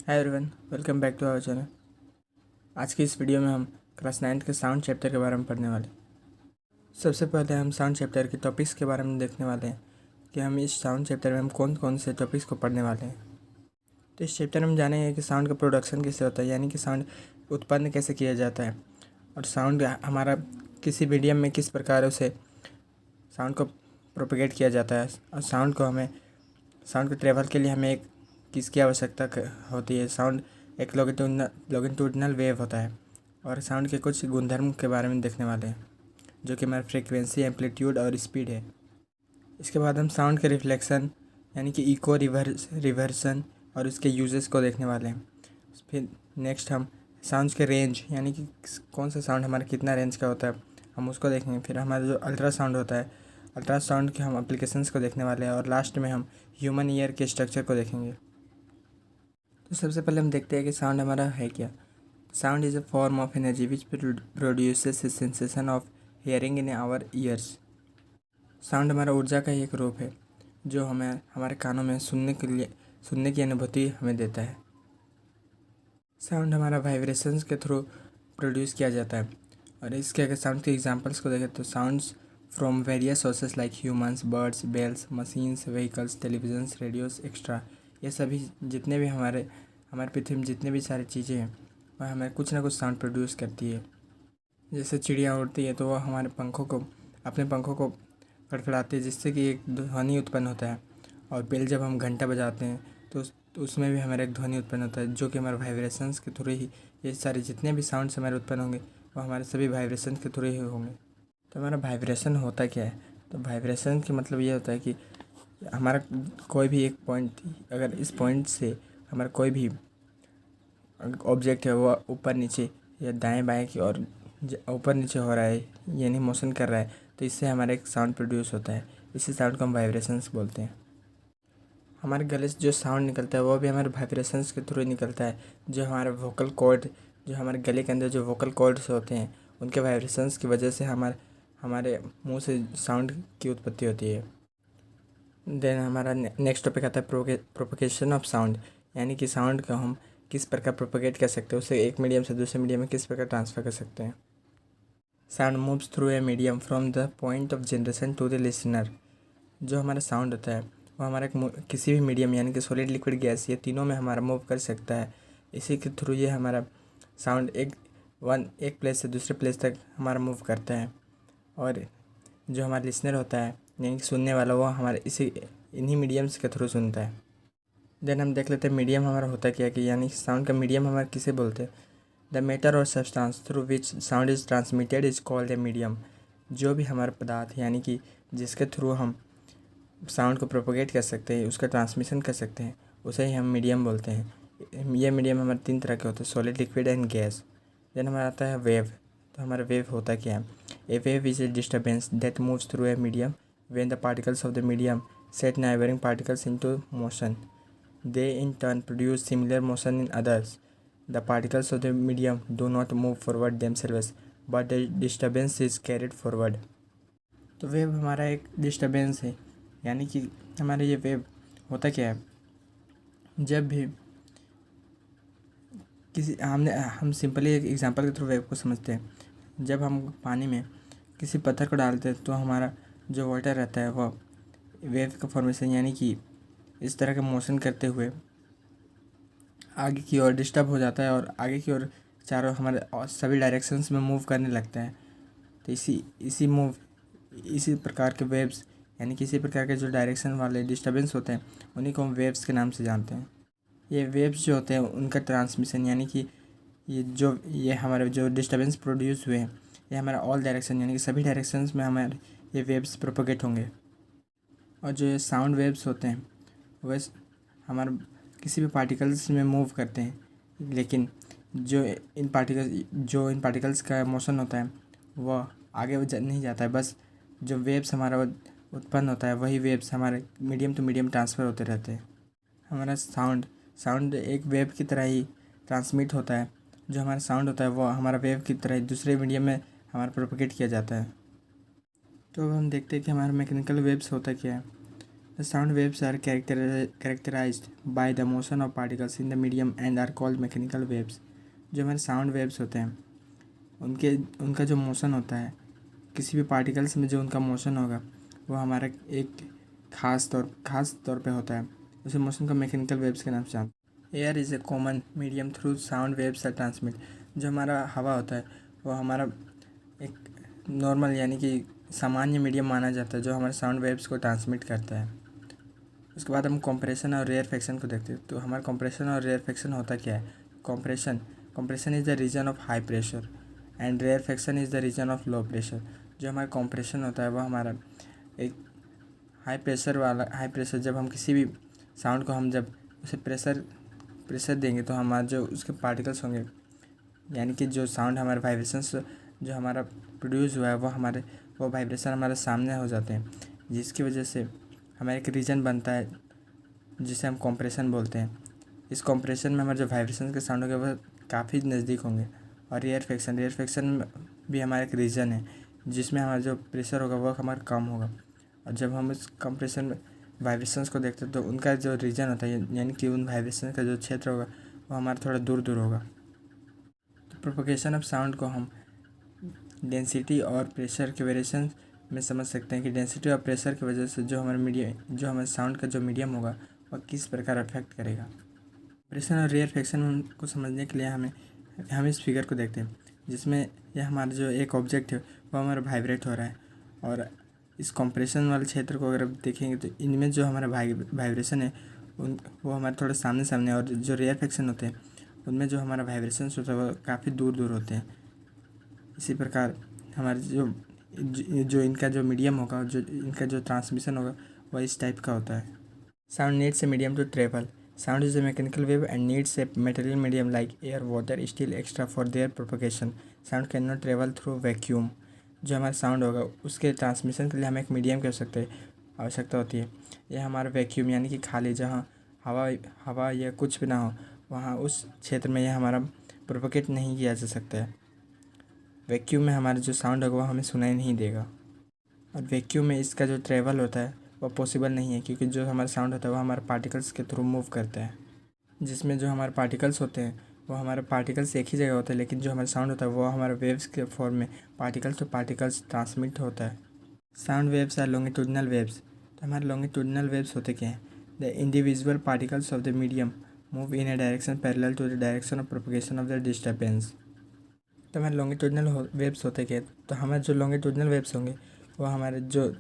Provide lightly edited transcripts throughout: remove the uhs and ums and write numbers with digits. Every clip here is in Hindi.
Hi everyone, welcome back to our channel. आज की इस वीडियो में हम क्लास 9 के साउंड चैप्टर के बारे में पढ़ने वाले हैं। सबसे पहले हम साउंड चैप्टर के टॉपिक्स के बारे में देखने वाले हैं कि हम इस साउंड चैप्टर में हम कौन कौन से टॉपिक्स को पढ़ने वाले हैं। तो इस चैप्टर में हम जानेंगे कि साउंड का प्रोडक्शन कैसे होता है, यानी कि साउंड उत्पन्न कैसे किया जाता है, और साउंड हमारा किसी मीडियम में किस प्रकार उसे साउंड को प्रोपेगेट किया जाता है, और साउंड को ट्रेवल के लिए हमें एक किसकी आवश्यकता होती है। साउंड एक लॉन्गिट्यूडिनल वेव होता है, और साउंड के कुछ गुणधर्म के बारे में देखने वाले हैं, जो कि हमारा फ्रीक्वेंसी, एम्पलीट्यूड और स्पीड है। इसके बाद हम साउंड के रिफ्लेक्शन यानी कि इको, रिवर्सन और उसके यूजेस को देखने वाले हैं। फिर नेक्स्ट हम साउंड्स के रेंज यानी कि कौन सा साउंड हमारा कितना रेंज का होता है, हम उसको देखेंगे। फिर हमारा जो अल्ट्रासाउंड होता है, अल्ट्रासाउंड के हम एप्लीकेशंस को देखने वाले हैं, और लास्ट में हम ह्यूमन ईयर के स्ट्रक्चर को देखेंगे। तो सबसे पहले हम देखते हैं कि साउंड हमारा है क्या। Sound is a form of energy which produces a sensation of hearing in our ears. Sound हमारा ऊर्जा का ही एक रूप है जो हमें हमारे कानों में सुनने की अनुभूति हमें देता है। साउंड हमारा वाइब्रेशंस के थ्रू प्रोड्यूस किया जाता है, और इसके अगर साउंड के एग्जांपल्स को देखें तो sounds from various sources like humans, birds, bells, machines, vehicles, televisions, radios extra. ये सभी जितने भी हमारे पृथ्वी में जितने भी सारी चीज़ें हैं वह हमें कुछ ना कुछ साउंड प्रोड्यूस करती है। जैसे चिड़िया उड़ती है तो वह हमारे अपने पंखों को फड़फड़ाती है, जिससे कि एक ध्वनि उत्पन्न होता है। और बेल जब हम घंटा बजाते हैं तो उसमें भी हमारा एक ध्वनि उत्पन्न होता है, जो कि हमारे वाइब्रेशंस के थ्रू ही ये सारे जितने भी साउंड्स हमारे उत्पन्न होंगे वो हमारे सभी वाइब्रेशन के थ्रू ही होंगे। तो हमारा वाइब्रेशन होता क्या है? तो वाइब्रेशन का मतलब ये होता है कि हमारा कोई भी एक पॉइंट, अगर इस पॉइंट से हमारा कोई भी ऑब्जेक्ट है वो ऊपर नीचे या दाएं बाएं की ओर ऊपर नीचे हो रहा है, यानी मोशन कर रहा है, तो इससे हमारा एक साउंड प्रोड्यूस होता है। इसी साउंड को हम वाइब्रेशंस बोलते हैं। हमारे गले से जो साउंड निकलता है वो भी हमारे वाइब्रेशंस के थ्रू निकलता है। जो हमारे गले के अंदर जो वोकल कॉर्ड्स होते हैं उनके वाइब्रेशंस की वजह से हमारे मुंह से साउंड की उत्पत्ति होती है। देन हमारा नेक्स्ट टॉपिक आता है प्रोपगेशन ऑफ साउंड, यानी कि साउंड को हम किस प्रकार प्रोपगेट कर सकते हैं, उसे एक मीडियम से दूसरे मीडियम में किस प्रकार ट्रांसफ़र कर सकते हैं। Sound moves through a medium from the point of generation to the listener. जो हमारा साउंड होता है वो हमारा किसी भी मीडियम यानी कि सॉलिड, लिक्विड, गैस, ये तीनों में हमारा मूव कर सकता है। इसी के थ्रू ये हमारा साउंड एक प्लेस से दूसरे प्लेस तक हमारा मूव करता है। और जो हमारा लिसनर होता है यानी कि सुनने वाला, वो हमारे इन्हीं मीडियम्स के थ्रू सुनता है। देन हम देख लेते हैं मीडियम हमारा होता क्या है, कि यानी साउंड का मीडियम हमारा किसे बोलते हैं। द मैटर और substance through which sound is transmitted is called a medium. जो भी हमारा पदार्थ यानी कि जिसके थ्रू हम साउंड को प्रोपोगेट कर सकते हैं, उसका ट्रांसमिशन कर सकते हैं, उसे ही हम मीडियम बोलते हैं। ये मीडियम हमारे 3 तरह के होते हैं, solid, liquid and gas. Then हमारा आता है वेव। तो हमारा वेव होता क्या है? A wave is a disturbance that moves through a medium when the particles of the medium set neighbouring particles into motion. They in turn produce similar motion in others. The particles of the medium do not move forward themselves, but the disturbance is carried forward. तो वेव हमारा एक डिस्टर्बेंस है, यानी कि हमारा ये वेव होता क्या है? जब भी हम सिंपली एक एग्जांपल के थ्रू वेव को समझते हैं। जब हम पानी में किसी पत्थर को डालते हैं तो हमारा जो वाटर रहता है वह वेव का फॉर्मेशन यानी कि इस तरह का मोशन करते हुए आगे की ओर डिस्टर्ब हो जाता है, और आगे की ओर चारों हमारे सभी डायरेक्शंस में मूव करने लगता है। तो इसी प्रकार के वेव्स यानी किसी प्रकार के जो डायरेक्शन वाले डिस्टर्बेंस होते हैं उन्हीं को हम वेव्स के नाम से जानते हैं। ये वेव्स जो होते हैं उनका ट्रांसमिशन यानी कि ये हमारे जो डिस्टर्बेंस प्रोड्यूस हुए हैं ये हमारा ऑल डायरेक्शन यानी कि सभी डायरेक्शंस में हमारे ये वेव्स प्रोपोगेट होंगे। और जो ये साउंड वेव्स होते हैं वह हमारे किसी भी पार्टिकल्स में मूव करते हैं, लेकिन जो इन पार्टिकल्स का मोशन होता है वह आगे नहीं जाता है। बस जो वेव्स हमारा उत्पन्न होता है वही वेव्स हमारे मीडियम टू मीडियम ट्रांसफ़र होते रहते हैं। हमारा साउंड एक वेव की तरह ही ट्रांसमिट होता है। जो हमारा साउंड होता है वो हमारा वेव की तरह दूसरे मीडियम में हमारा प्रोपोगेट किया जाता है। तो हम देखते हैं कि हमारा मैकेनिकल वेव्स होता क्या है। The sound waves are characterised by the motion of particles in the medium and are called mechanical waves. जो हमारे साउंड वेव्स होते हैं उनका जो मोशन होता है, किसी भी पार्टिकल्स में जो उनका मोशन होगा वो हमारा एक खास तौर पे होता है। उसी मोशन को मैकेनिकल वेव्स के नाम से जानते हैं। Air is a common medium through sound waves are transmit. जो हमारा हवा होता है वो हमारा एक नॉर्मल यानी कि सामान्य मीडियम माना जाता है जो हमारे साउंड वेव्स को ट्रांसमिट करता है। उसके बाद हम कंप्रेशन और रेयरफेक्शन को देखते हैं। तो हमारा कंप्रेशन और रेयरफेक्शन होता क्या है? Compression is the region of high pressure and rarefaction is the region of low pressure. जो हमारा कंप्रेशन होता है वो हमारा एक हाई प्रेशर जब हम किसी भी साउंड को हम जब उसे प्रेशर देंगे तो हमारे जो उसके पार्टिकल्स होंगे, यानी कि जो साउंड हमारे वाइब्रेशंस जो हमारा प्रोड्यूस हुआ है वो वाइब्रेशन हमारे सामने हो जाते हैं, जिसकी वजह से हमारा एक रीजन बनता है जिसे हम कंप्रेशन बोलते हैं। इस कंप्रेशन में हमारे जो वाइब्रेशन के साउंड होंगे वो काफ़ी नज़दीक होंगे। और रेयरफेक्शन भी हमारा एक रीजन है जिसमें हमारा जो प्रेशर होगा वो हमारा कम होगा। और जब हम इस कंप्रेशन में वाइब्रेशंस को देखते हैं तो उनका जो रीजन होता है यानी कि उन वाइब्रेशन का जो क्षेत्र होगा वो हमारा थोड़ा दूर होगा। तो प्रोपगेशन ऑफ साउंड को हम डेंसिटी और प्रेशर के वेरिएशन में समझ सकते हैं कि डेंसिटी और प्रेशर की वजह से जो हमारे साउंड का जो मीडियम होगा वह किस प्रकार अफेक्ट करेगा। कंप्रेशन और रेयरफेक्शन को समझने के लिए हम इस फिगर को देखते हैं जिसमें यह हमारा जो एक ऑब्जेक्ट है वो हमारा वाइब्रेट हो रहा है। और इस कंप्रेशन वाले क्षेत्र को अगर आप देखेंगे तो इनमें जो हमारा वाइब्रेशन है वो हमारे थोड़ा सामने और जो रेयरफेक्शन होते हैं उनमें जो हमारा वाइब्रेशन होता है वो काफ़ी दूर होते हैं। इसी प्रकार हमारे जो इनका जो मीडियम होगा, जो इनका जो ट्रांसमिशन होगा वह इस टाइप का होता है। Sound needs a medium to travel. Sound is a mechanical wave and needs a material medium like air, water, steel extra for their propagation. Sound can not travel through vacuum. जो हमारा साउंड होगा उसके ट्रांसमिशन के लिए हमें एक मीडियम की आवश्यकता होती है। यह हमारा वैक्यूम यानी कि खाली जहाँ हवा या कुछ भी ना हो वहाँ उस क्षेत्र में यह हमारा प्रोपगेट नहीं किया जा सकता है। वैक्यूम में हमारा जो साउंड होगा वो हमें सुनाई नहीं देगा। और वैक्यूम में इसका जो ट्रेवल होता है वो पॉसिबल नहीं है क्योंकि जो हमारा साउंड होता है वो हमारे पार्टिकल्स के थ्रू मूव करता है, जिसमें जो हमारे पार्टिकल्स होते हैं वो हमारे पार्टिकल्स एक ही जगह होते हैं, लेकिन जो हमारा साउंड होता है वो हमारे वेव्स के फॉर्म में पार्टिकल्स टू पार्टिकल्स ट्रांसमिट होता है। Sound waves are longitudinal waves. तो हमारे लॉन्गिट्यूडनल वेव्स होते क्या हैं? The individual particles of the medium move in a direction parallel to the direction of propagation of the disturbance. तो हमारे लॉन्गिट्यूडनल वेव्स होते क्या? तो हमारे जो लॉन्गिट्यूडनल वेव्स होंगे वो हमारे जो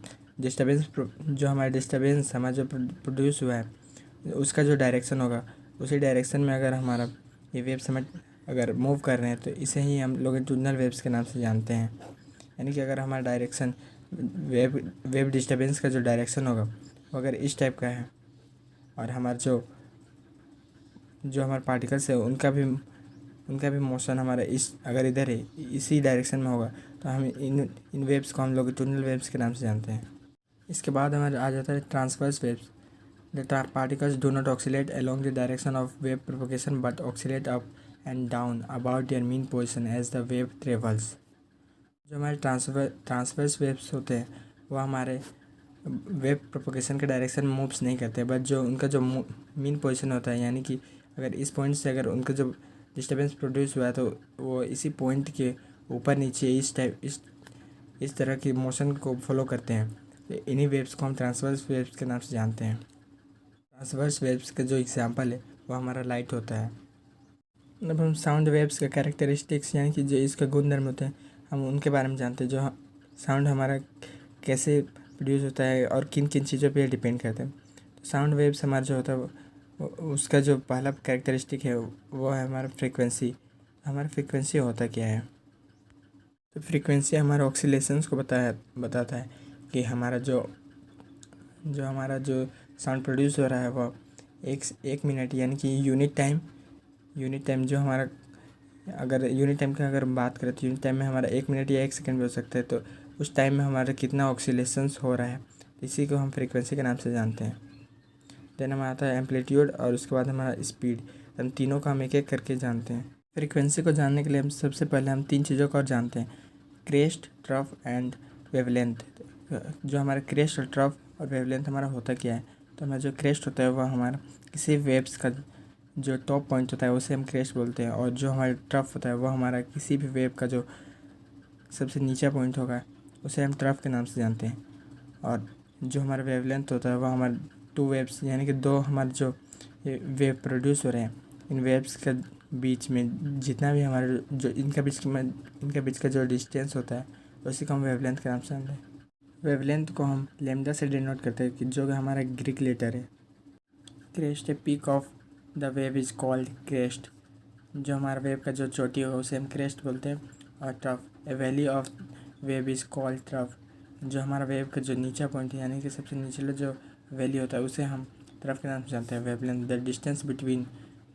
हमारा डिस्टर्बेंस हमारा जो प्रोड्यूस हुआ है उसका जो डायरेक्शन होगा उसी डायरेक्शन में अगर हमारा ये वेव्स हमें अगर मूव कर रहे हैं तो इसे ही हम लॉन्गिट्यूडनल वेव्स के नाम से जानते हैं। यानी कि अगर हमारा डायरेक्शन वेव डिस्टर्बेंस का जो डायरेक्शन होगा वो अगर इस टाइप का है और हमारा जो हमारे पार्टिकल्स है उनका भी मोशन हमारा अगर इधर है इसी डायरेक्शन में होगा तो हम इन वेव्स को हम लॉन्गिट्यूडनल वेव्स के नाम से जानते हैं। इसके बाद हमारे आ जाता है transverse waves. The particles do not oscillate along the direction of wave propagation but oscillate up and down about their mean position as the wave travels. जो हमारे ट्रांसवर्स वेव्स होते हैं वो हमारे वेव प्रोपगेशन के डायरेक्शन में मूव्स नहीं करते, बट जो उनका जो मीन पोजिशन होता है यानी कि अगर इस पॉइंट से अगर उनका जो डिस्टर्बेंस प्रोड्यूस हुआ है तो वो इसी पॉइंट के ऊपर नीचे इस तरह की मोशन को फॉलो करते हैं। तो इन्हीं वेव्स को हम ट्रांसवर्स वेव्स के नाम से जानते हैं। ट्रांसवर्स वेव्स का जो एग्जांपल है वो हमारा लाइट होता है। अब हम साउंड वेव्स का कैरेक्टरिस्टिक्स यानी कि जो इसका गुणधर्म होते हैं हम उनके बारे में जानते हैं। जो साउंड हमारा कैसे प्रोड्यूस होता है और किन किन चीज़ों पे डिपेंड करते हैं। तो साउंड वेव्स हमारा जो होता है उसका जो पहला कैरेक्टरिस्टिक है वो है हमारा फ्रीक्वेंसी। हमारा फ्रीक्वेंसी होता क्या है? तो फ्रीक्वेंसी हमारे ऑक्सीलेशंस को बताता है कि हमारा जो साउंड प्रोड्यूस हो रहा है वो एक मिनट यानी कि यूनिट टाइम जो हमारा अगर यूनिट टाइम की अगर हम बात करें तो यूनिट टाइम में हमारा 1 मिनट या 1 सेकंड भी हो सकता है। तो उस टाइम में हमारा कितना ऑक्सीलेशंस हो रहा है इसी को हम फ्रीक्वेंसी के नाम से जानते हैं। देन हमारा आता है एम्पलीट्यूड और उसके बाद हमारा स्पीड। हम तीनों को हम एक एक करके जानते हैं। फ्रीक्वेंसी को जानने के लिए हम सबसे पहले हम 3 चीज़ों को और जानते हैं, क्रेस्ट, ट्रफ एंड वेवलेंथ। जो हमारा क्रेस्ट और ट्रफ और वेवलेंथ हमारा होता क्या है? तो हमारा जो क्रेस्ट होता है वह हमारा किसी वेव्स का जो टॉप पॉइंट होता है उसे हम क्रेस्ट बोलते हैं, और जो हमारा ट्रफ होता है वह हमारा किसी भी वेव का जो सबसे नीचा पॉइंट होगा उसे हम ट्रफ के नाम से जानते हैं। और जो हमारा वेवलेंथ होता है वह हमारे टू वेव्स यानी कि दो हमारे जो ये वेव प्रोड्यूस हो रहे हैं इन वेव्स के बीच में जितना भी हमारे जो इनके बीच का जो डिस्टेंस होता है उसी को हम वेवलेंथ के नाम से जानते हैं। वेवलेंथ को हम लैम्डा से डिनोट करते हैं कि जो कि हमारा ग्रीक लेटर है। Crest a peak of the wave is called crest, जो हमारा वेव का जो चोटी होगा उसे हम क्रेस्ट बोलते हैं। और trough A valley of wave is called trough, जो हमारा वेव का जो नीचा पॉइंट है यानी कि सबसे निचला जो वैली होता है उसे हम ट्रफ के नाम से जानते हैं। Wavelength the distance between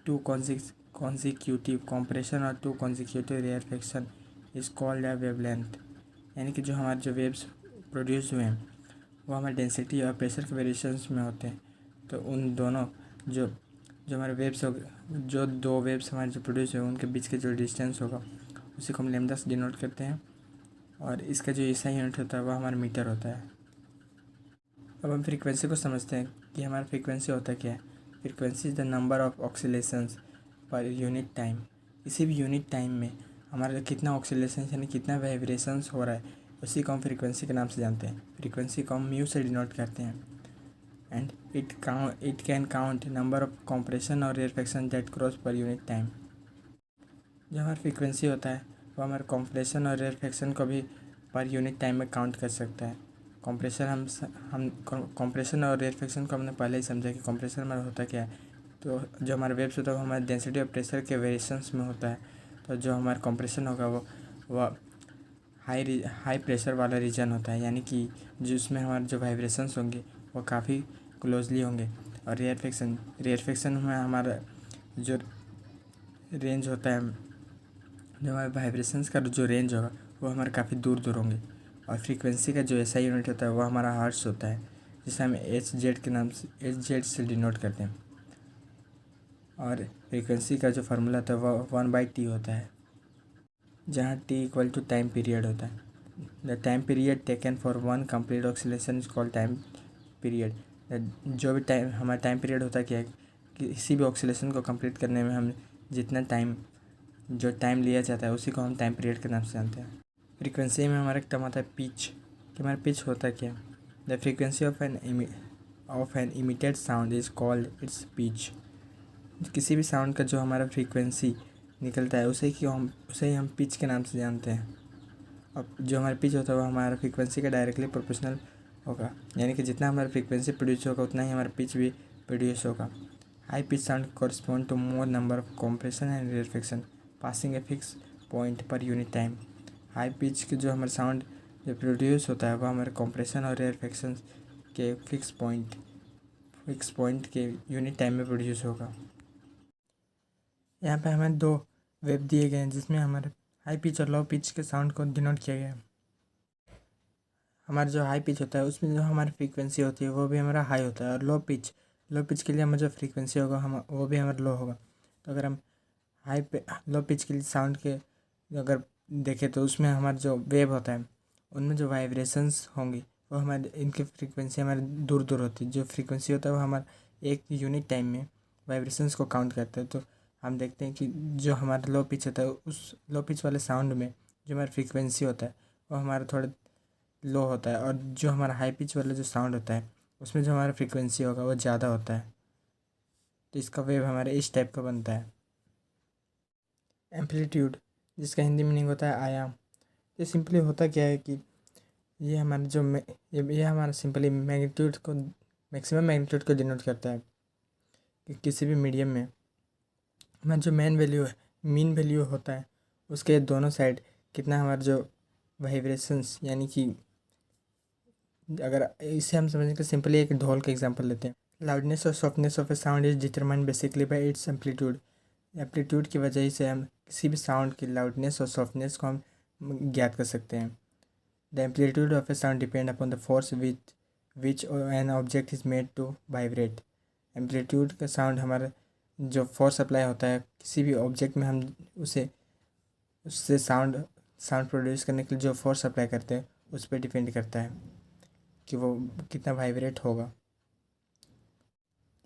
two consecutive compression और two consecutive rarefaction is called a wavelength, यानी कि जो हमारे जो वेव्स प्रोड्यूस हुए हैं वो हमारे डेंसिटी और प्रेशर के वेरिएशंस में होते हैं। तो उन दोनों जो जो हमारे वेव्स हो जो दो वेव्स हमारे जो प्रोड्यूस हुए उनके बीच के जो डिस्टेंस होगा उसी को हम लैम्डा से डिनोट करते हैं, और इसका जो एसआई यूनिट होता है वह हमारा मीटर होता है। अब हम फ्रीक्वेंसी को समझते हैं कि हमारा फ्रीक्वेंसी होता क्या है। Frequency is the number of oscillations per unit time, किसी भी यूनिट टाइम में हमारा कितना ऑक्सीलेशन यानी कितना वाइब्रेशंस हो रहा है उसी को हम फ्रीक्वेंसी के नाम से जानते हैं। फ्रीक्वेंसी को हम म्यू से डिनोट करते हैं। And it can count number of compression और rarefaction that cross per unit time. जो हमारा फ्रीक्वेंसी होता है वो हमारे कॉम्प्रेशन और रेयरफेक्शन को भी पर यूनिट टाइम में काउंट कर सकता है। कॉम्प्रेशन हम कॉम्प्रेशन और रेयरफेक्शन को हमने पहले ही समझा कि कॉम्प्रेशन हमारा होता क्या है। तो जो हमारा वेव्स होता है वो हमारे डेंसिटी और प्रेशर के वेरिएशंस में होता है। तो जो हमारा कॉम्प्रेशन होगा वो हाई प्रेशर वाला रीजन होता है, यानी कि जिसमें हमारे जो वाइब्रेशंस होंगे वो काफ़ी क्लोजली होंगे। और रेयरफेक्शन में हमारा जो रेंज होता है, जो हमारे वाइब्रेशंस का जो रेंज होगा वो हमारे काफ़ी दूर दूर होंगे। और फ्रीक्वेंसी का जो एसआई यूनिट होता है वो हमारा हर्ट्ज होता है, जिसे हम एच के नाम से एच डिनोट करते हैं। और फ्रीक्वेंसी का जो फार्मूला होता है वो 1/t होता है, जहाँ t equal to time period होता है। The time period taken for one complete oscillation is called time period. जो भी टाइम हमारा टाइम पीरियड होता है क्या है, किसी भी ऑक्सीलेशन को कंप्लीट करने में हम जितना टाइम लिया जाता है उसी को हम टाइम पीरियड के नाम से जानते हैं। फ्रीक्वेंसी में हमारा एक टर्म आता है पिच, कि हमारा पिच होता है क्या। The frequency of an emitted sound is called its pitch. किसी भी साउंड का जो हमारा फ्रीक्वेंसी निकलता है उसे ही हम पिच के नाम से जानते हैं। अब जो हमारा पिच होता है वो हमारा फ्रीक्वेंसी का डायरेक्टली प्रोपोर्शनल होगा, यानी कि जितना हमारा फ्रीक्वेंसी प्रोड्यूस होगा उतना ही हमारा पिच भी प्रोड्यूस होगा। High pitch sound correspond to more number of compression and rarefaction passing a fix point per unit time. High pitch के जो हमारा साउंड जो प्रोड्यूस होता है वह हमारे कॉम्प्रेशन और रेयरफेक्शन के फिक्स पॉइंट के यूनिट टाइम में प्रोड्यूस होगा। यहाँ पे हमें दो वेव दिए गए हैं जिसमें हमारे हाई पिच और लो पिच के साउंड को डिनोट किया गया है। हमारा जो हाई पिच होता है उसमें जो हमारी फ्रीक्वेंसी होती है वो भी हमारा हाई होता है, और लो पिच के लिए हमारा जो फ्रीक्वेंसी होगा हम वो भी हमारा लो होगा। तो अगर हम लो पिच के लिए साउंड के अगर देखें तो उसमें हमारा जो वेव होता है उनमें जो वाइब्रेशंस होंगी वो हमारे इनकी फ्रीक्वेंसी हमारे दूर दूर होती है। जो फ्रीक्वेंसी होता है वो हमारा एक यूनिट टाइम में वाइब्रेशंस को काउंट करता है। तो हम देखते हैं कि जो हमारा लो पिच होता है उस लो पिच वाले साउंड में जो हमारा फ्रीक्वेंसी होता है वो हमारा थोड़ा लो होता है, और जो हमारा हाई पिच वाला जो साउंड होता है उसमें जो हमारा फ्रीक्वेंसी होगा वो ज़्यादा होता है। तो इसका वेव हमारे इस टाइप का बनता है। एम्पलीट्यूड, जिसका हिंदी मीनिंग होता है आयाम। ये सिंपली होता क्या है कि ये हमारा ये हमारा सिंपली मैक्सिमम मैग्नीट्यूड को डिनोट करता है कि किसी भी मीडियम में हमारा जो मीन वैल्यू होता है उसके दोनों साइड कितना हमारा जो वाइब्रेशंस, यानी कि अगर इसे हम समझने के सिंपली एक ढोल का एग्जांपल लेते हैं। लाउडनेस और softness of a sound is determined basically bye it's amplitude. Amplitude की वजह से हम किसी भी साउंड की लाउडनेस और सॉफ्टनेस को हम ज्ञात कर सकते हैं। The amplitude of a sound depend upon the force which an object is made to vibrate. Amplitude का साउंड हमारा जो फोर्स अप्लाई होता है किसी भी ऑब्जेक्ट में हम उससे साउंड प्रोड्यूस करने के लिए जो फोर्स अप्लाई करते हैं उस पर डिपेंड करता है कि वो कितना वाइब्रेट होगा।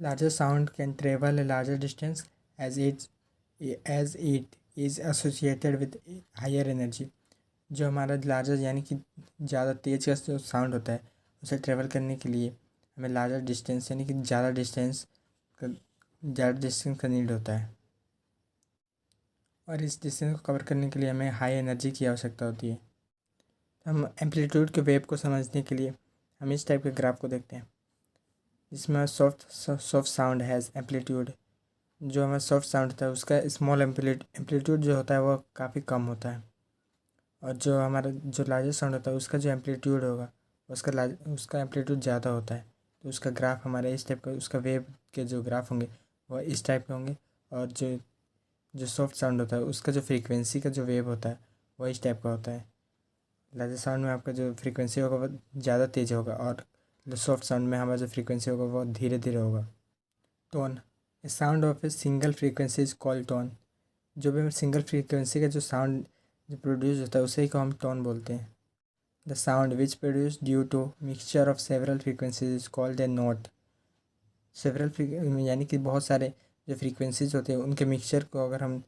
Larger sound can travel a larger distance as it is associated with higher energy. जो हमारा लार्जर यानी कि ज़्यादा तेज़ का जो साउंड होता है उसे ट्रेवल करने के लिए हमें लार्जर डिस्टेंस यानी कि ज़्यादा डिस्टेंस का नीड होता है, और इस डिस्टेंस को कवर करने के लिए हमें हाई एनर्जी की आवश्यकता होती है। हम एम्पलीट्यूड के वेव को समझने के लिए हम इस टाइप के ग्राफ को देखते हैं, जिसमें सॉफ्ट साउंड हैज़ एम्पलीट्यूड। जो हमारा सॉफ्ट साउंड होता है उसका स्मॉल एम्पलीट्यूड जो होता है वो काफ़ी कम होता है, और जो हमारा जो लार्जेस्ट साउंड होता है उसका जो एम्पलीट्यूड होगा उसका एम्पलीट्यूड ज़्यादा होता है। तो उसका ग्राफ हमारे इस टाइप का, उसका वेव के जो ग्राफ होंगे वह इस टाइप के होंगे, और जो सॉफ्ट साउंड होता है उसका जो फ्रीक्वेंसी का जो वेव होता है वह इस टाइप का होता है। लार्जेस्ट साउंड में आपका जो फ्रीक्वेंसी होगा वह ज़्यादा तेज़ होगा, और जो सॉफ्ट साउंड में हमारा जो फ्रीक्वेंसी होगा वह धीरे धीरे होगा। Tone, A sound of a single frequency is called tone. जो भी सिंगल फ्रीक्वेंसी का जो साउंड जो प्रोड्यूस होता है उसे ही को हम टोन बोलते हैं। The sound which produce due to mixture of several frequencies is called a note. यानी कि बहुत सारे जो फ्रीक्वेंसीज होते हैं उनके मिक्सचर को अगर हम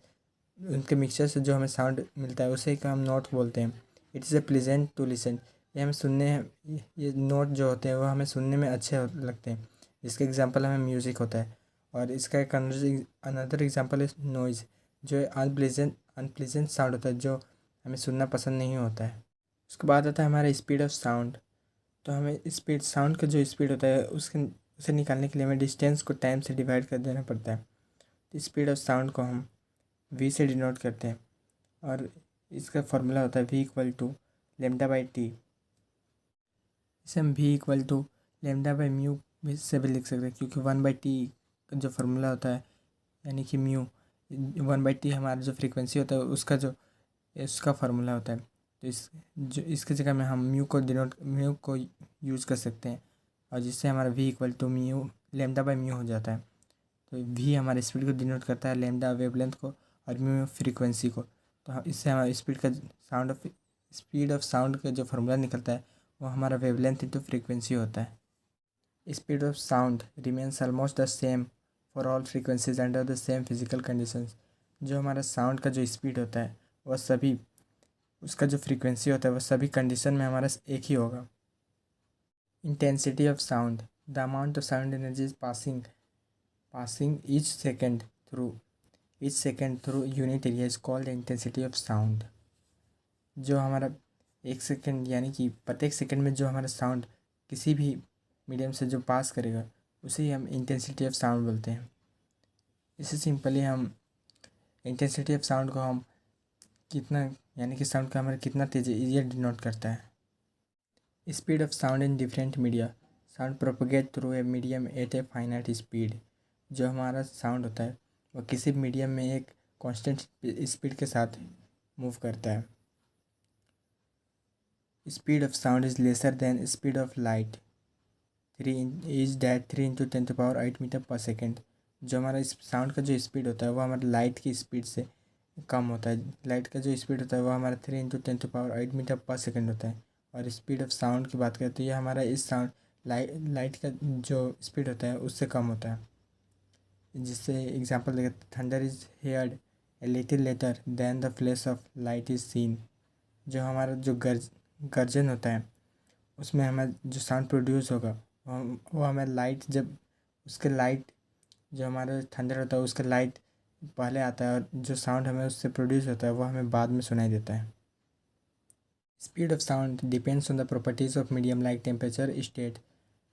उनके मिक्सचर से जो हमें साउंड मिलता है उसे ही हम नोट बोलते हैं। It is a pleasant to listen. ये नोट जो होते हैं वो हमें सुनने में अच्छे लगते हैं। इसका एग्जांपल हमें म्यूज़िक होता है, और इसका एक अनदर एग्जांपल इज नॉइज़, जो अनप्लीजेंट साउंड होता है जो हमें सुनना पसंद नहीं होता है। उसके बाद आता है हमारा स्पीड ऑफ साउंड। तो हमें साउंड का जो स्पीड होता है उसे निकालने के लिए हमें डिस्टेंस को टाइम से डिवाइड कर देना पड़ता है। तो स्पीड ऑफ साउंड को हम v से डिनोट करते हैं, और इसका फॉर्मूला होता है v equal to lambda by T. इसे हम v equal to lambda by mu से भी लिख सकते हैं, क्योंकि 1/t का जो फार्मूला होता है यानी कि म्यू 1/t हमारा जो फ्रीक्वेंसी होता है उसका फार्मूला होता है। तो इसकी जगह में हम म्यू को यूज़ कर सकते हैं, और जिससे हमारा v equal to mu lambda by mu हो जाता है। तो v हमारे स्पीड को डिनोट करता है, लेमडा वेवलेंथ को, और म्यू फ्रीक्वेंसी को। तो इससे हमारा स्पीड ऑफ साउंड का जो फार्मूला निकलता है वो हमारा वेवलेंथ इंटू फ्रीक्वेंसी होता है। Speed of sound remains almost the same for all frequencies under the same physical conditions. जो हमारा साउंड का जो स्पीड होता है वह उसका जो फ्रीक्वेंसी होता है वह सभी कंडीशन में हमारा एक ही होगा। Intensity of sound, the amount of sound energy is passing each second through unit area is called the intensity of sound। जो हमारा एक सेकेंड यानी कि प्रत्येक सेकेंड में जो हमारा साउंड किसी भी मीडियम से जो पास करेगा उसे ही हम इंटेंसिटी ऑफ साउंड बोलते हैं। इससे सिंपली हम इंटेंसिटी ऑफ साउंड को हम कितना यानी कि साउंड का हमारा कितना तेज है ये डिनोट करता है। Speed of sound in different media, sound propagate through a medium at a finite speed. जो हमारा साउंड होता है वह किसी मीडियम में एक कांस्टेंट स्पीड के साथ मूव करता है। Speed of sound is lesser than speed of light 3 × 10⁸ metre per second. जो हमारा इस साउंड का जो स्पीड होता है वो हमारा लाइट की स्पीड से कम होता है। लाइट का जो स्पीड होता है वो हमारा 3 × 10⁸ मीटर पर सेकेंड होता है। और स्पीड ऑफ साउंड की बात करें तो ये हमारा इस साउंड लाइट का जो स्पीड होता है उससे कम होता है। जिससे एग्जांपल देखें, thunder is heard a little later than the flash of light is seen. जो हमारा जो गर्जन होता है उसमें हमें जो साउंड प्रोड्यूस होगा वो हमें लाइट जो हमारा थंडर होता है उसका लाइट पहले आता है, और जो साउंड हमें उससे प्रोड्यूस होता है वो हमें बाद में सुनाई देता है। Speed of sound depends on the properties of medium like temperature state.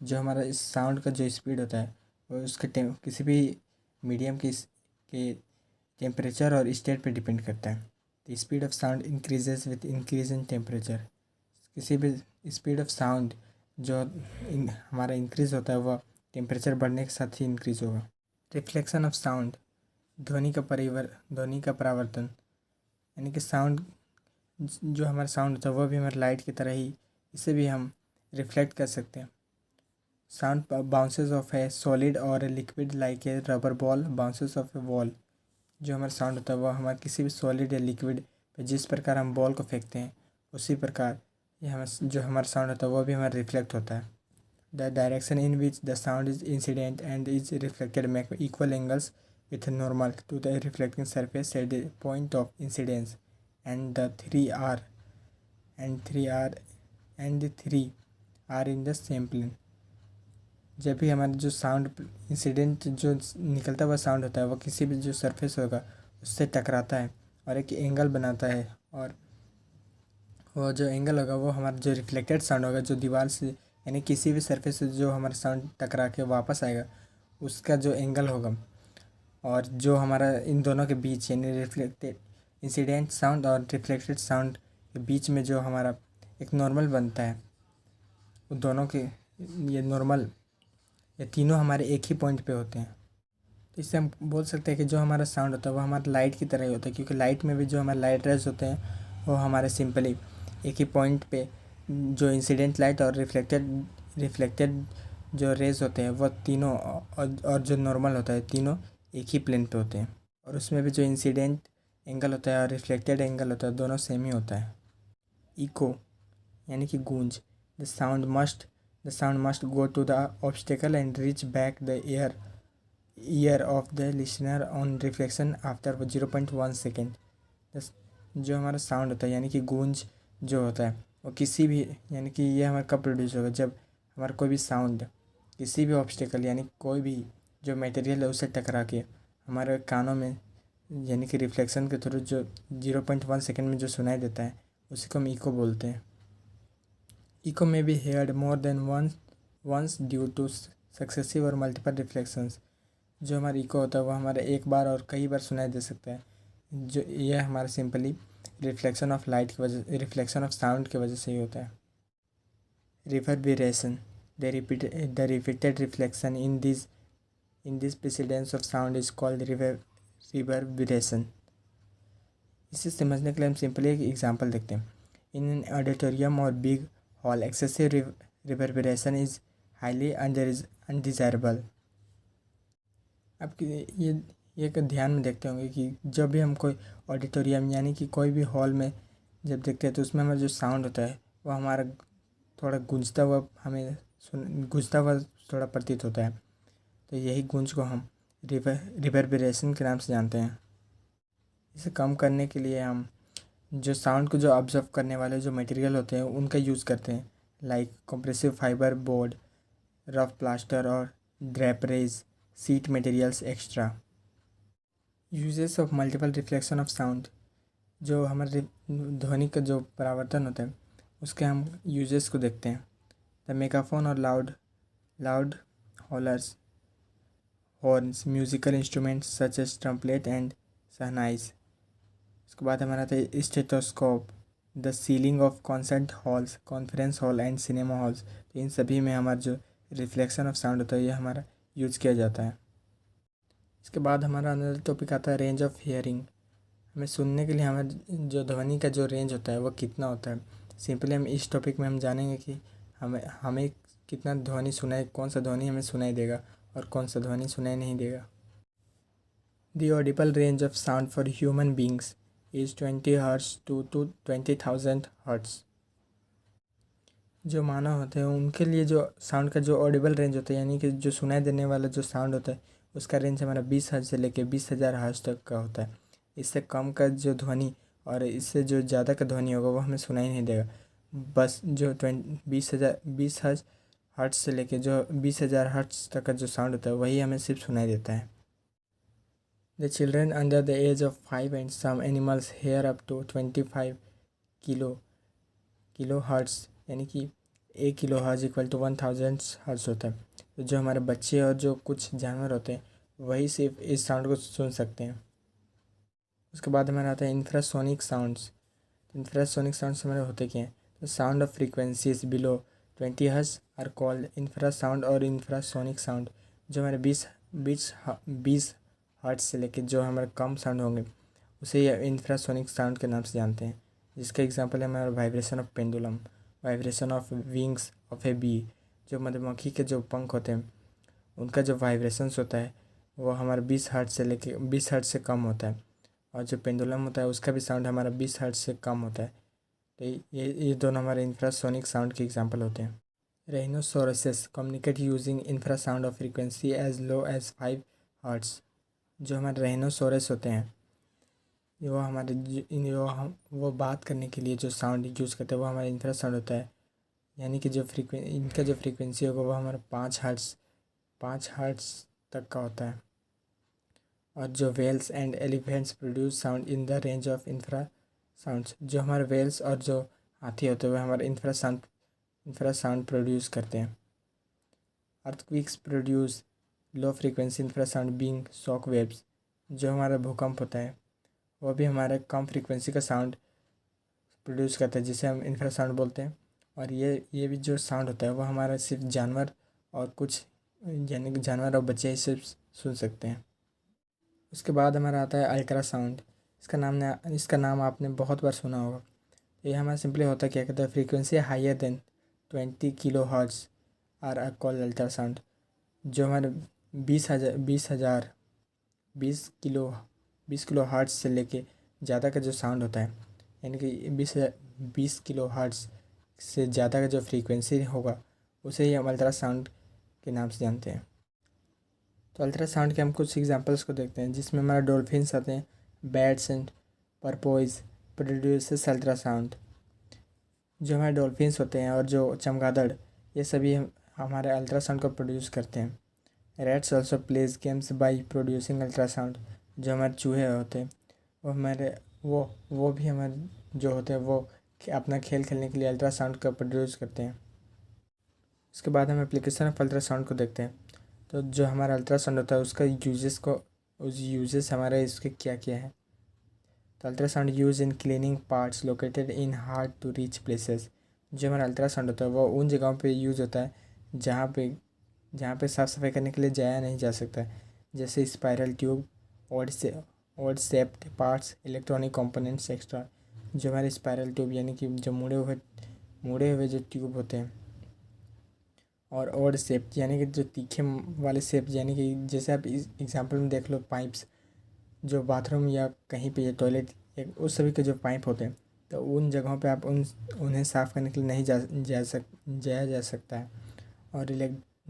जो हमारा इस साउंड का जो स्पीड होता है वो उसके किसी भी मीडियम के टेम्परेचर और स्टेट पे डिपेंड करता है। The speed of sound increases with increase in temperature. किसी भी स्पीड ऑफ साउंड जो हमारा इंक्रीज़ होता है वह टेम्परेचर बढ़ने के साथ ही इंक्रीज़ होगा। रिफ्लेक्शन ऑफ साउंड, ध्वनि का परावर्तन, यानी कि साउंड जो हमारा साउंड होता है वह भी हमारे लाइट की तरह ही इसे भी हम रिफ्लेक्ट कर सकते हैं। Sound bounces off a solid और a liquid like a rubber ball bounces off a wall. जो हमारा साउंड होता है वह हमारे किसी भी सॉलिड या लिक्विड पे जिस प्रकार हम बॉल को फेंकते हैं उसी प्रकार ये जो हमारा साउंड होता है वह भी हमारा रिफ्लेक्ट होता है। The direction in which the sound is incident and is reflected make equal angles with normal to the reflecting surface at the point of incidence, and the 3 are in the same plane. जब भी हमारा जो साउंड इंसिडेंट जो निकलता हुआ साउंड होता है वो किसी भी जो सरफेस होगा उससे टकराता है और एक एंगल बनाता है, और वो जो एंगल होगा वो हमारा जो रिफ्लेक्टेड साउंड होगा जो दीवार से यानी किसी भी सरफेस से जो हमारा साउंड टकरा के वापस आएगा उसका जो एंगल होगा, और जो हमारा इन दोनों के बीच यानी रिफ्लेक्टेड इंसिडेंट साउंड और रिफ्लेक्टेड साउंड के बीच में जो हमारा एक नॉर्मल बनता है, उन दोनों के ये नॉर्मल ये तीनों हमारे एक ही पॉइंट पे होते हैं। तो इससे हम बोल सकते हैं कि जो हमारा साउंड होता है वो हमारा लाइट की तरह ही होता है, क्योंकि लाइट में भी जो हमारे लाइट रेज होते हैं वो हमारे सिंपली एक ही पॉइंट पे जो इंसिडेंट लाइट और रिफ्लेक्टेड जो रेज होते हैं वो तीनों और जो नॉर्मल होता है तीनों एक ही प्लेन पे होते हैं, और उसमें भी जो इंसिडेंट एंगल होता है और रिफ्लेक्टेड एंगल होता है दोनों सेम ही होता है। इको यानी कि गूंज, the sound must go to the obstacle and reach back the ear of the listener on reflection after 0.1 second. जो हमारा साउंड होता है यानी कि गूंज जो होता है वो किसी भी यानी कि ये हमारा कब प्रोड्यूस होगा, जब हमारा कोई भी साउंड किसी भी ऑब्स्टेकल यानी कोई भी जो मटेरियल है उससे टकरा के हमारे कानों में यानी कि रिफ्लेक्शन के थ्रू जो 0.1 सेकेंड में जो सुनाई देता है उसी को हम इको बोलते हैं। Echo may be heard more than once due to successive और multiple reflections। जो हमारा इको होता है वो हमारे एक बार और कई बार सुनाई दे सकता है, जो यह हमारा सिंपली रिफ्लेक्शन ऑफ लाइट की वजह रिफ्लेक्शन ऑफ साउंड की वजह से ही होता है। Reverberation, the repeated reflection in this precedence of sound is called reverberation. इसे समझने के लिए हम सिंपली एक एग्जांपल देखते हैं। इन एन ऑडिटोरियम और big hall excessive reverberation is highly undesirable। अब ये एक ध्यान में देखते होंगे कि जब भी हम कोई ऑडिटोरियम यानी कि कोई भी हॉल में जब देखते हैं तो उसमें हमारा जो साउंड होता है वो हमारा थोड़ा गूंजता हुआ थोड़ा प्रतीत होता है, तो यही गूंज को हम रिवर्बरेशन के नाम से जानते हैं। इसे कम करने के लिए हम जो साउंड को जो ऑब्जर्व करने वाले जो मटेरियल होते हैं उनका यूज़ करते हैं, like compressive fibre board, rough plaster और draperies seat materials extra. Uses of multiple reflection of sound, जो हमारे ध्वनि का जो परावर्तन होता है उसके हम यूजेस को देखते हैं। द मेगाफोन और loud hailers, horns, musical instruments such as trumpets and shehnais. उसके बाद हमारा आता है stethoscope, the ceiling of concert halls, conference hall and cinema halls. तो इन सभी में हमारा जो रिफ्लेक्शन ऑफ साउंड होता है ये हमारा यूज किया जाता है। इसके बाद हमारा अनदर टॉपिक आता है रेंज ऑफ हियरिंग। हमें सुनने के लिए हमारे जो ध्वनि का जो रेंज होता है वो कितना होता है। सिंपली हम इस टॉपिक में हम जानेंगे कि हमें कितना ध्वनि सुनाई, कौन सा ध्वनि हमें सुनाई देगा और कौन सा ध्वनि सुनाई नहीं देगा। The audible range of sound for human beings is 20 hertz to 20,000 hertz. जो मानव होते हैं उनके लिए जो साउंड का जो ऑडिबल रेंज होता है यानी कि जो सुनाई देने वाला जो साउंड होता है उसका रेंज हमारा 20 हर्ट्ज से लेकर 20,000 हर्ट्ज तक का होता है। इससे कम का जो ध्वनि और इससे जो ज़्यादा का ध्वनि होगा वो हमें सुनाई नहीं देगा। बस जो 20 हर्ट्ज से लेकर जो 20,000 हर्ट्ज तक का जो साउंड होता है वही हमें सिर्फ सुनाई देता है। The children under the age of 5 and some animals hear up to 25 kilohertz यानी कि 1 किलोहर्ट्ज़ इक्वल टू 1000 हर्ट्ज़ होता है। तो जो हमारे बच्चे और जो कुछ जानवर होते हैं वही सिर्फ इस साउंड को सुन सकते हैं। उसके बाद हमारा आता है इंफ्रासोनिक साउंड्स। इंफ्रासोनिक साउंड्स हमारे होते क्या हैं? तो sound of frequencies below 20 hertz are called infrasound और इंफ्रासोनिक साउंड। जो हमारे 20 हर्ट्ज़ से लेकर जो हमारे कम साउंड होंगे उसे इंफ्रासोनिक साउंड के नाम से जानते हैं, जिसका एग्जांपल है हमारा vibration of pendulum, vibration of wings of a bee. जो मधुमक्खी के जो पंख होते हैं उनका जो वाइब्रेशंस होता है वो हमारा 20 हर्ट्ज़ से लेकर 20 हर्ट्ज़ से कम होता है, और जो पेंडुलम होता है उसका भी साउंड हमारा 20 हर्ट्ज़ से कम होता है। तो ये दोनों हमारे इंफ्रासोनिक साउंड के एग्जांपल होते हैं। rhinoceroses communicate using infrasound of frequency as low as 5 hertz. जो हमारे rhinoceros होते हैं वो हमारे वो बात करने के लिए जो साउंड यूज़ करते हैं वो हमारा इंफ्रासाउंड होता है, यानी कि इनका जो फ्रीक्वेंसी होगा वो हमारा 5 हर्ट्ज़ तक का होता है। और जो whales and elephants produce sound in the range of infrasounds. जो हमारे वेल्स और जो हाथी होते हैं वो हमारे इंफ्रासाउंड प्रोड्यूस करते हैं। Earthquakes produce low frequency infrasound being shock waves. जो हमारा भूकंप होता है वो भी हमारे कम फ्रीक्वेंसी का साउंड प्रोड्यूस करता है जिसे हम इंफ्रासाउंड बोलते हैं। और ये भी जो साउंड होता है वो हमारा सिर्फ जानवर और कुछ यानी कि जानवर और बच्चे ही सिर्फ सुन सकते हैं। उसके बाद हमारा आता है अल्ट्रासाउंड। इसका नाम आपने बहुत बार सुना होगा। ये हमारा सिंपली होता है क्या कहते हैं, frequency higher than 20 kilo hertz are called ultrasound. जो हमारे 20 किलो हर्ट्ज़ से लेके ज़्यादा का जो साउंड होता है, यानी कि 20 किलो हर्ट्ज़ से ज़्यादा का जो फ्रीक्वेंसी होगा उसे ही हम अल्ट्रासाउंड के नाम से जानते हैं। तो अल्ट्रासाउंड के हम कुछ एग्जांपल्स को देखते हैं, जिसमें हमारा डॉल्फिन्स आते हैं, बैट्स एंड परपोइज प्रोड्यूसेस अल्ट्रासाउंड। जो हमारे डॉल्फिन्स होते हैं और जो चमगादड़, ये सभी हमारे अल्ट्रासाउंड को प्रोड्यूस करते हैं। Rats also plays games by producing ultrasound. जो हमारे चूहे होते हैं वो भी हमारे जो होते हैं वो अपना खेल खेलने के लिए अल्ट्रासाउंड का प्रोड्यूस करते हैं। उसके बाद हम एप्लीकेशन ऑफ अल्ट्रासाउंड को देखते हैं। तो जो हमारा अल्ट्रासाउंड होता है उसका यूजेस हमारे इसके क्या क्या है। तो ultrasound use in cleaning parts located in hard to reach places. जो हमारा अल्ट्रासाउंड होता है वो उन जगहों पे यूज़ होता है जहाँ पे साफ़ सफाई करने के लिए जाया नहीं जा सकता, जैसे spiral tube, odd shaped parts, electronic components extra. जो हमारे स्पायरल ट्यूब यानी कि जो मुड़े हुए जो ट्यूब होते हैं, और ऑड शेप यानी कि जो तीखे वाले शेप, यानी कि जैसे आप इस एग्जांपल में देख लो पाइप्स, जो बाथरूम या कहीं पे टॉयलेट उस सभी के जो पाइप होते हैं, तो उन जगहों पे आप उन्हें साफ़ करने के लिए नहीं जाया जा सकता है। और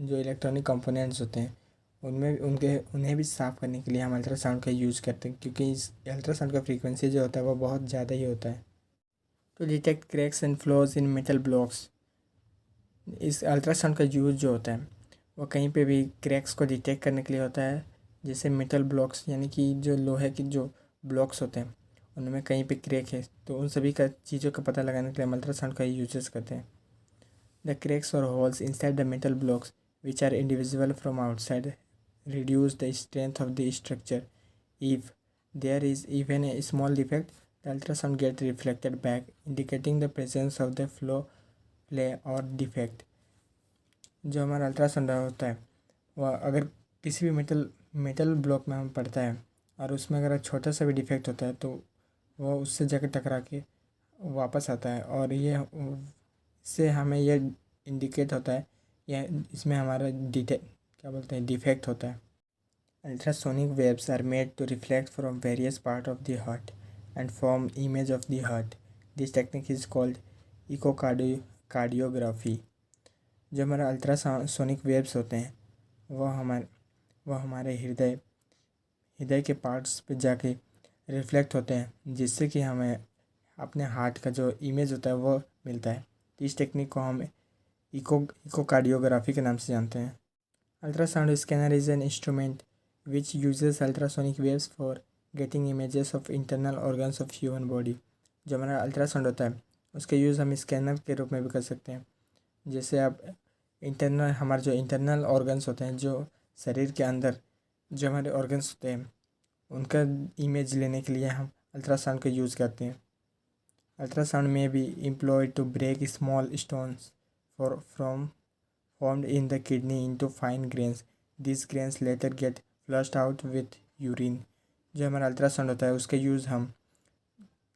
जो इलेक्ट्रॉनिक कंपोनेंट्स होते हैं उन्हें भी साफ़ करने के लिए हम अल्ट्रासाउंड का यूज़ करते हैं, क्योंकि इस अल्ट्रासाउंड का फ्रीक्वेंसी जो होता है वो बहुत ज़्यादा ही होता है। तो detect cracks and flaws in metal blocks. इस अल्ट्रासाउंड का यूज़ जो होता है वो कहीं पे भी क्रैक्स को डिटेक्ट करने के लिए होता है, जैसे मेटल ब्लॉक्स यानी कि जो लोहे के जो ब्लॉक्स होते हैं उनमें कहीं पे क्रैक है तो उन सभी का चीज़ों का पता लगाने के लिए हम अल्ट्रासाउंड का यूजेस करते हैं। द क्रैक्स और holes inside the metal blocks which are individual from outside reduce the strength of the structure. If there is even a small defect, the ultrasound gets reflected back, indicating the presence of the flay or defect. जो हमारा अल्ट्रासाउंड होता है वह अगर किसी भी मेटल ब्लॉक में हम पड़ता है और उसमें अगर छोटा सा भी डिफेक्ट होता है तो वह उससे जाकर टकरा के वापस आता है, और इससे हमें यह इंडिकेट होता है या इसमें हमारा डिफेक्ट होता है। Ultrasonic waves are made to reflect from various part of the heart and form image of the heart. This technique is called echocardiography. जो हमारा अल्ट्रासोनिक वेव्स होते हैं वह हमारे हृदय के पार्ट्स पे जाके रिफ्लेक्ट होते हैं, जिससे कि हमें अपने हार्ट का जो इमेज होता है वो मिलता है। इस टेक्निक को हम इकोकार्डियोग्राफी के नाम से जानते हैं। Ultrasound scanner is an instrument which uses ultrasonic waves for getting images of internal organs of human body। जो हमारा अल्ट्रासाउंड होता है उसका यूज़ हम स्कैनर के रूप में भी कर सकते हैं। जैसे आप हमारे जो इंटरनल ऑर्गन्स होते हैं, जो शरीर के अंदर जो हमारे ऑर्गन्स होते हैं उनका इमेज लेने के लिए हम अल्ट्रासाउंड का यूज़ करते हैं। अल्ट्रासाउंड में भी employed to break small stones formed in the kidney into fine grains. These grains later get flushed out with urine। जो हमारा अल्ट्रासाउंड होता है उसका यूज़ हम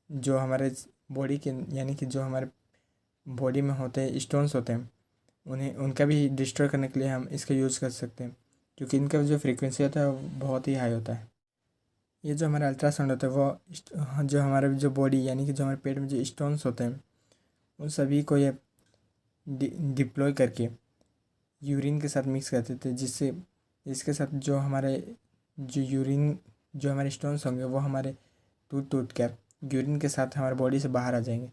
जो हमारे बॉडी के यानी कि जो हमारे बॉडी में होते हैं स्टोन्स होते हैं उनका भी डिस्ट्रॉय करने के लिए हम इसका यूज़ कर सकते हैं, क्योंकि इनका जो फ्रीक्वेंसी होता है वो बहुत ही हाई होता है। ये जो हमारा अल्ट्रासाउंड होता है वो जो हमारे जो बॉडी यानी कि जो हमारे पेट में जो स्टोन्स होते हैं उन सभी को ये डिप्लॉय करके यूरिन के साथ मिक्स करते थे, जिससे इसके साथ जो हमारे स्टोन्स होंगे वो हमारे टूट कर यूरिन के साथ हमारे बॉडी से बाहर आ जाएंगे।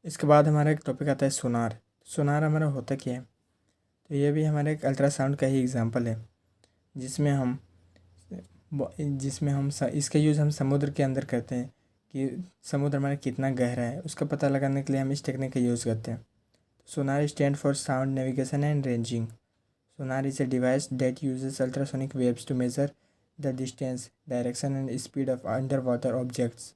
इसके बाद हमारा एक टॉपिक आता है सोनार। सोनार हमारा होता क्या है? तो ये भी हमारे एक अल्ट्रासाउंड का ही एग्जांपल है, जिसमें हम इसका यूज़ हम समुद्र के अंदर करते हैं कि समुद्र हमारा कितना गहरा है, उसका पता लगाने के लिए हम इस टेक्निक का यूज़ करते हैं। Sonar stand for sound navigation and ranging. Sonar is a device that uses ultrasonic waves to measure the distance, direction and speed of underwater objects।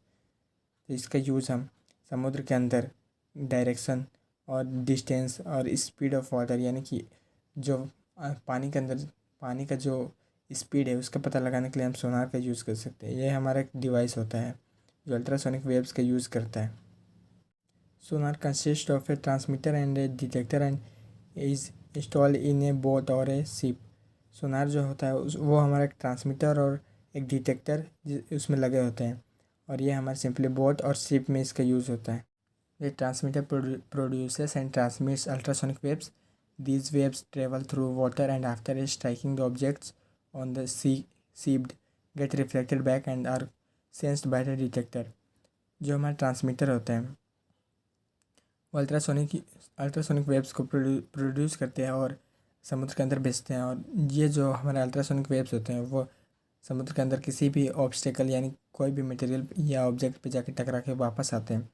तो इसका यूज़ हम समुद्र के अंदर डायरेक्शन और डिस्टेंस और स्पीड ऑफ वाटर, यानी कि जो पानी के अंदर पानी का जो स्पीड है उसका पता लगाने के लिए हम सोनार का यूज़ कर सकते हैं। यह हमारा एक डिवाइस होता है जो अल्ट्रासोनिक वेव्स का यूज़ करता है। Sonar consist of a transmitter and a detector and is installed in a boat और ए शिप। सोनार जो होता है वो हमारा एक ट्रांसमीटर और एक डिटेक्टर उसमें लगे होते हैं, और ये हमारे सिंपली बोट और शिप में इसका यूज़ होता है। The transmitter produces and transmits ultrasonic waves. These waves travel through water and after striking the objects on the seabed get reflected back and are sensed by the detector। जो हमारा ट्रांसमीटर होता है वो अल्ट्रासोनिक वेव्स को प्रोड्यूस करते हैं और समुद्र के अंदर भेजते हैं, और ये जो हमारे अल्ट्रासोनिक वेव्स होते हैं वो समुद्र के अंदर किसी भी ऑब्स्टेकल यानी कोई भी मटेरियल या ऑब्जेक्ट पे जाके टकरा के वापस आते हैं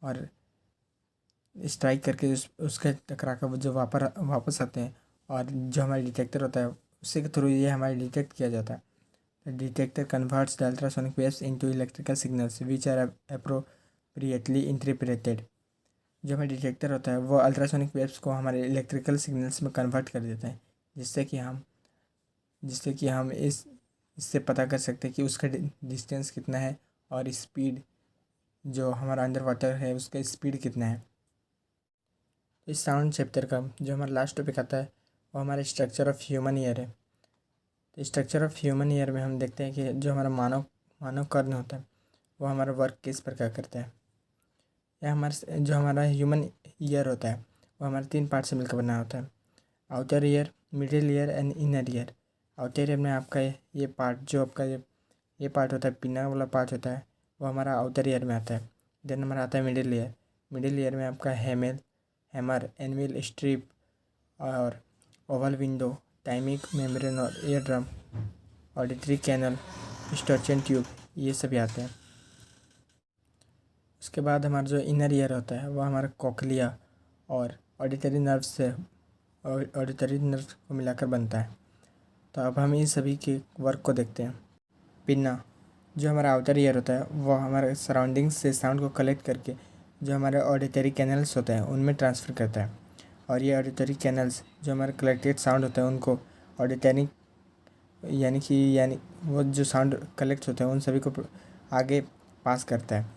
और स्ट्राइक करके उसके टकरा कर वो जो वापस आते हैं, और जो हमारा डिटेक्टर होता है उसी के थ्रू ये हमारे डिटेक्ट किया जाता है। The detector converts the ultrasonic waves into electrical signals which are appropriately interpreted. जो हमारा डिटेक्टर होता है वो अल्ट्रासोनिक वेव्स को हमारे इलेक्ट्रिकल सिग्नल्स में कन्वर्ट कर देता है, जिससे कि हम इससे पता कर सकते हैं कि उसका डिस्टेंस कितना है और स्पीड जो हमारा अंडर वाटर है उसका स्पीड कितना है। इस साउंड चैप्टर का जो हमारा लास्ट टॉपिक आता है वो हमारा स्ट्रक्चर ऑफ ह्यूमन ईयर है। तो स्ट्रक्चर ऑफ ह्यूमन ईयर में हम देखते हैं कि जो हमारा मानव कर्ण होता है वो हमारा वर्क किस प्रकार करता है। या जो हमारा ह्यूमन ईयर होता है वो हमारे 3 पार्ट से मिलकर बना होता है, outer ear, middle ear and inner ear. Outer ear में आपका ये पार्ट जो आपका ये पार्ट होता है, पिना वाला पार्ट होता है, वो हमारा आउटर ईयर में आता है। देन हमारा आता है मिडिल ईयर। मिडिल ईयर में आपका हैमर, एनविल, स्ट्रिप और ओवल विंडो, टाइमिक, मेम्ब्रेन और eardrum, auditory canal, Eustachian tube, ये सभी आते हैं। उसके बाद हमारा जो इनर ईयर होता है वो हमारा कोक्लिया और ऑडिटरी नर्व को मिलाकर बनता है। तो अब हम इन सभी के वर्क को देखते हैं। पिन्ना जो हमारा आउटर ईयर होता है वो हमारे सराउंडिंग्स से साउंड को कलेक्ट करके जो हमारे ऑडिटरी कैनल्स होते हैं उनमें ट्रांसफ़र करता है, और ये ऑडिटरी कैनल्स जो हमारे कलेक्टेड साउंड होते हैं उनको ऑडिटरी यानी वो जो साउंड कलेक्ट होते हैं उन सभी को आगे पास करता है।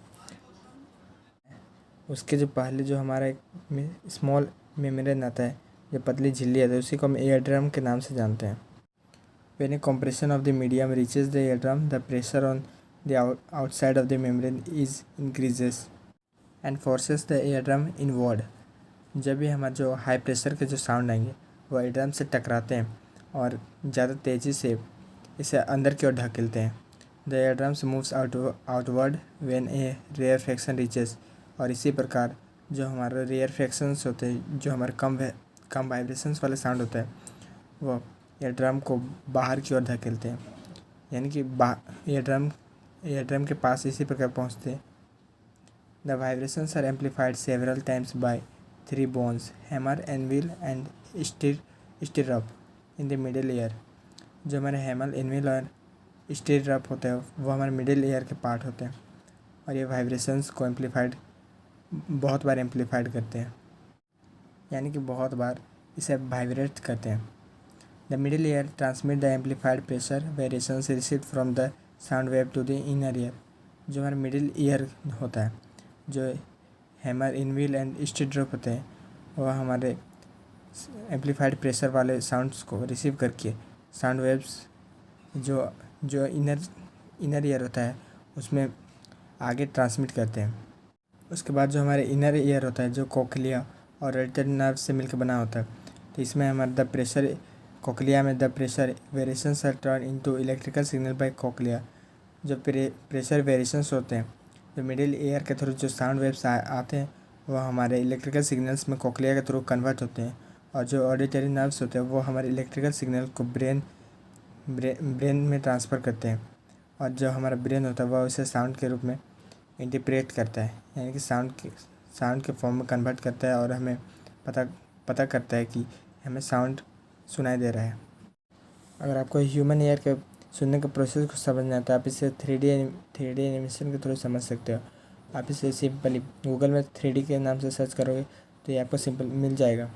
उसके जो पहले जो हमारा एक स्मॉल मेम्ब्रेन आता है, जो पतली झिल्ली आती है, उसी को हम एयर ड्रम के नाम से जानते हैं। When a compression of the medium reaches the eardrum, the pressure on the outside of the membrane increases and forces the eardrum inward। जब भी हमारे जो हाई प्रेशर के जो साउंड आएंगे वो eardrum से टकराते हैं और ज़्यादा तेज़ी से इसे अंदर की ओर धकेलते हैं। The eardrum moves outward when a rarefaction reaches। और इसी प्रकार जो हमारे रेयरफेक्शंस होते हैं, जो हमारे कम वाइब्रेशंस वाले साउंड होता है, वो ईयर ड्रम को बाहर की ओर धकेलते हैं, यानी कि ईयर ड्रम के पास इसी प्रकार पहुंचते हैं। The vibrations are amplified several times by 3 bones, hammer, anvil and stirrup in the middle ear. जो हमारे हैमर, एनविल और स्टिरअप होते हैं वो हमारे मिडिल ईयर के पार्ट होते हैं, और ये वाइब्रेशंस को बहुत बार एम्पलीफाइड करते हैं, यानी कि बहुत बार इसे वाइब्रेट करते हैं। The middle ear transmit the amplified pressure variations received from the sound wave to the inner ear। जो हमारा मिडिल ईयर होता है, जो हैमर, इनविल एंड स्टिरअप होते हैं, वह हमारे एम्पलीफाइड प्रेशर वाले साउंड्स को रिसीव करके साउंड वेव्स जो इनर ईयर होता है उसमें आगे ट्रांसमिट करते हैं। उसके बाद जो हमारे इनर ईयर होता है, जो कोक्लिया और ऑडिटरी नर्व से मिलकर बना होता है। तो इसमें हमारा द प्रेशर कोक्लिया में the pressure variations are turn into electrical signal by cochlea. जो प्रेशर वेरिएशंस होते हैं, जो मिडिल ईयर के थ्रू जो साउंड वेव्स आते हैं वह हमारे इलेक्ट्रिकल सिग्नल्स में कोक्लिया के थ्रू कन्वर्ट होते हैं। और जो ऑडिटरी नर्व्स होते हैं वो हमारे इलेक्ट्रिकल सिग्नल को ब्रेन में ट्रांसफ़र करते हैं। और जो हमारा ब्रेन होता है वह उसे साउंड के रूप में इंटरप्रेट करता है, यानी कि साउंड के फॉर्म में कन्वर्ट करता है और हमें पता करता है कि हमें साउंड सुनाई दे रहा है। अगर आपको ह्यूमन ईयर के सुनने के प्रोसेस को समझना है तो आप इसे 3D एनिमेशन के थ्रू समझ सकते हो। आप इसे सिंपली गूगल में 3D के नाम से सर्च करोगे तो ये आपको सिंपल मिल जाएगा।